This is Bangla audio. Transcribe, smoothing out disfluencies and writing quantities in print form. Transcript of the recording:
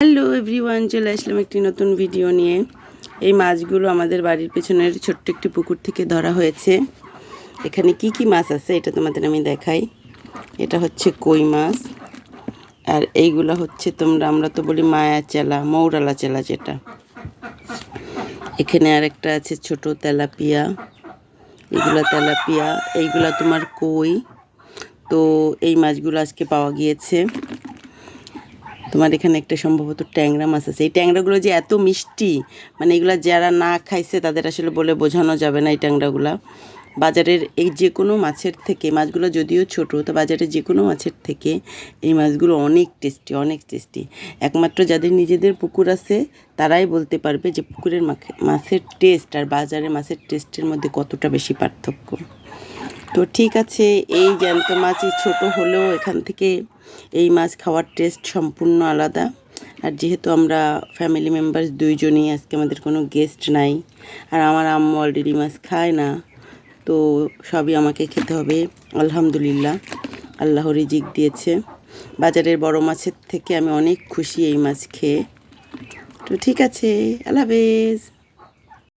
হ্যালো এভরিওয়ান, চলে আসলাম একটি নতুন ভিডিও নিয়ে। এই মাছগুলো আমাদের বাড়ির পেছনের ছোট্ট একটি পুকুর থেকে ধরা হয়েছে। এখানে কি কি মাছ আছে এটা তোমাদের আমি দেখাই। এটা হচ্ছে কই মাছ, আর এইগুলো হচ্ছে আমরা তো বলি মায়া চেলা, মৌরালা চেলা যেটা। এখানে আরেকটা আছে ছোট তেলাপিয়া, এগুলা তেলাপিয়া, এইগুলা তোমার কই। তো এই মাছগুলো আজকে পাওয়া গিয়েছে। তোমার এখানে একটা সম্ভবত ট্যাংরা মাছ আছে। এই ট্যাংরাগুলো যে এত মিষ্টি, মানে এগুলা যারা না খাইছে তাদের আসলে বলে বোঝানো যাবে না। এই ট্যাংরাগুলা বাজারের এই যে কোনো মাছের থেকে, মাছগুলো যদিও ছোটো, তো বাজারের যে কোনো মাছের থেকে এই মাছগুলো অনেক টেস্টি, অনেক টেস্টি। একমাত্র যাদের নিজেদের পুকুর আছে তারাই বলতে পারবে যে পুকুরের মাছের টেস্ট আর বাজারের মাছের টেস্টের মধ্যে কতটা বেশি পার্থক্য। তো ঠিক আছে, এই জ্যান্ত মাছই ছোট হলেও এখান থেকে এই মাছ খাওয়ার টেস্ট সম্পূর্ণ আলাদা। আর যেহেতু আমরা ফ্যামিলি মেম্বার্স দুইজনই, আজকে আমাদের কোনো গেস্ট নাই, আর আমার আম্মু অলরেডি মাছ খায় না, তো সবই আমাকে খেতে হবে। আলহামদুলিল্লাহ, আল্লাহ রিজিক দিয়েছে। বাজারের বড় মাছের থেকে আমি অনেক খুশি এই মাছ খেয়ে। তো ঠিক আছে, আল্লাহ হাফেজ।